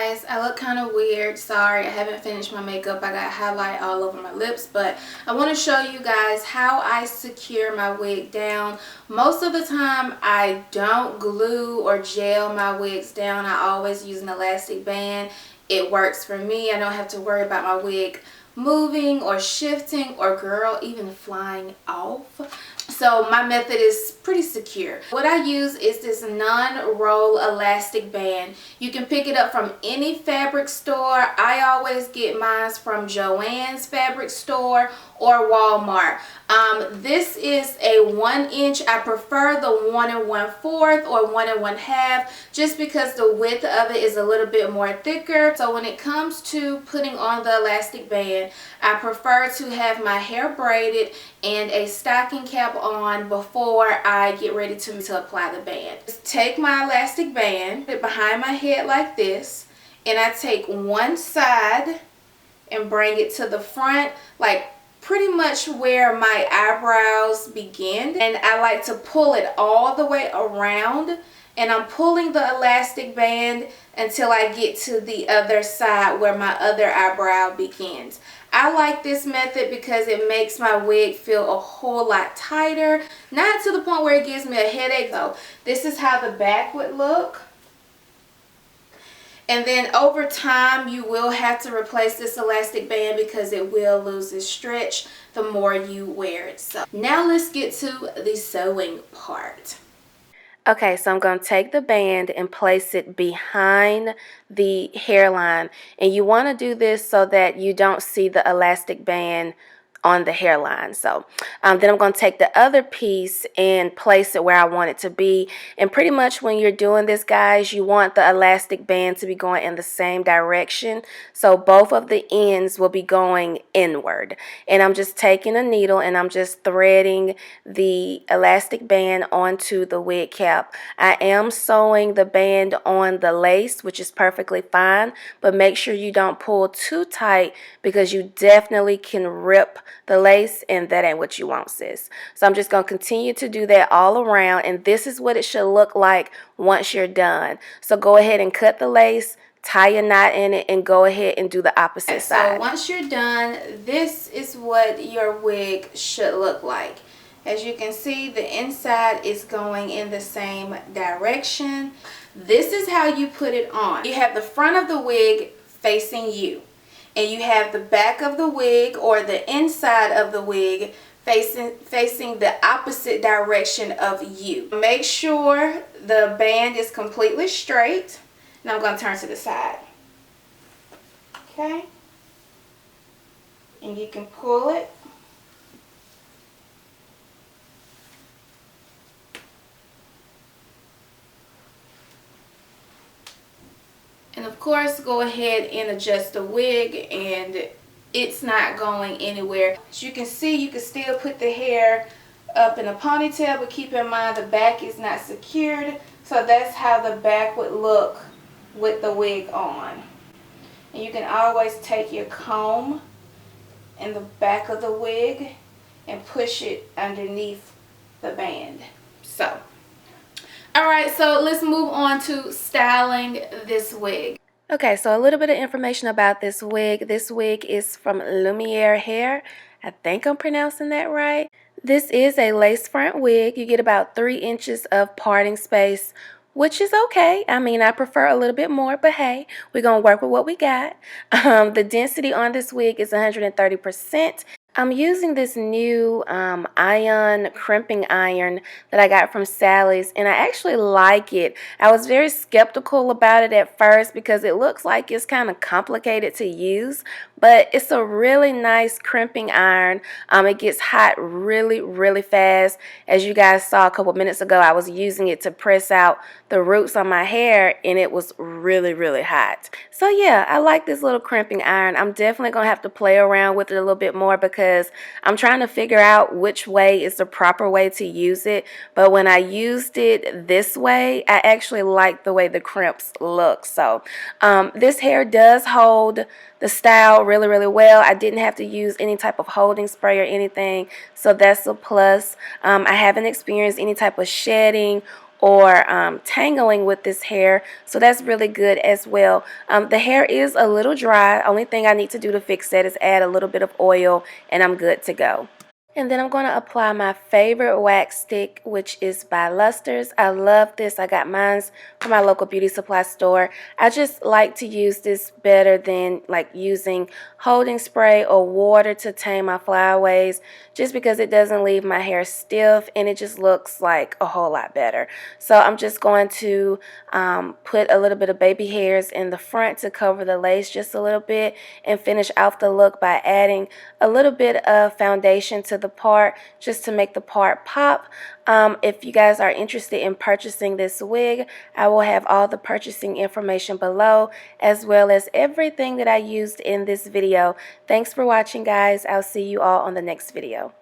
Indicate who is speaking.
Speaker 1: guys, I look kind of weird. Sorry, I haven't finished my makeup. I got highlight all over my lips, but I want to show you guys how I secure my wig down. Most of the time, I don't glue or gel my wigs down. I always use an elastic band. It works for me. I don't have to worry about my wig moving or shifting or girl even flying off. So my method is pretty secure. What I use is this non-roll elastic band. You can pick it up from any fabric store. I always get mine from Joann's fabric store or Walmart. This is a 1 inch. I prefer the 1 1/4 or 1 1/2 just because the width of it is a little bit more thicker. So when it comes to putting on the elastic band, I prefer to have my hair braided and a stocking cap on before I get ready to apply the band. Just take my elastic band, put it behind my head like this, and I take one side and bring it to the front, like pretty much where my eyebrows begin, and I like to pull it all the way around, and I'm pulling the elastic band until I get to the other side where my other eyebrow begins. I like this method because it makes my wig feel a whole lot tighter, not to the point where it gives me a headache though. This is how the back would look. And then over time, you will have to replace this elastic band because it will lose its stretch the more you wear it. So now let's get to the sewing part. Okay, so I'm going to take the band and place it behind the hairline. And you want to do this so that you don't see the elastic band on the hairline. So then I'm going to take the other piece and place it where I want it to be. And pretty much when you're doing this, guys, you want the elastic band to be going in the same direction. So both of the ends will be going inward. And I'm just taking a needle and I'm just threading the elastic band onto the wig cap. I am sewing the band on the lace, which is perfectly fine, but make sure you don't pull too tight because you definitely can rip the lace, and that ain't what you want, sis. So I'm just going to continue to do that all around, and this is what it should look like once you're done. So go ahead and cut the lace, tie a knot in it, and go ahead and do the opposite side. So once you're done, this is what your wig should look like. As you can see, the inside is going in the same direction. This is how you put it on. You have the front of the wig facing you, and you have the back of the wig or the inside of the wig facing the opposite direction of you. Make sure the band is completely straight. Now I'm going to turn to the side. Okay? And you can pull it. And of course, go ahead and adjust the wig, and it's not going anywhere. As you can see, you can still put the hair up in a ponytail, but keep in mind the back is not secured. So that's how the back would look with the wig on. And you can always take your comb in the back of the wig and push it underneath the band. So alright, so let's move on to styling this wig. Okay, so a little bit of information about this wig. This wig is from Lumiere hair. I think I'm pronouncing that right. This is a lace front wig. You get about 3 inches of parting space, which is okay. I mean, I prefer a little bit more, but hey, we're going to work with what we got. The density on this wig is 130%. I'm using this new iron crimping iron that I got from Sally's, and I actually like it. I was very skeptical about it at first because it looks like it's kind of complicated to use, but it's a really nice crimping iron. It gets hot really, really fast. As you guys saw a couple minutes ago, I was using it to press out the roots on my hair, and it was really, really hot. So yeah, I like this little crimping iron. I'm definitely going to have to play around with it a little bit more because I'm trying to figure out which way is the proper way to use it. But when I used it this way, I actually like the way the crimps look. So this hair does hold the style really, really well. I didn't have to use any type of holding spray or anything, so that's a plus. I haven't experienced any type of shedding
Speaker 2: or tangling with this hair, so that's really good as well. The hair is a little dry. Only thing I need to do to fix that is add a little bit of oil and I'm good to go. And then I'm going to apply my favorite wax stick, which is by Luster's. I love this. I got mine from my local beauty supply store. I just like to use this better than like using holding spray or water to tame my flyaways, just because it doesn't leave my hair stiff and it just looks like a whole lot better. So I'm just going to put a little bit of baby hairs in the front to cover the lace just a little bit and finish out the look by adding a little bit of foundation to the part just to make the part pop. If you guys are interested in purchasing this wig, I will have all the purchasing information below, as well as everything that I used in this video. Thanks for watching, guys. I'll see you all on the next video.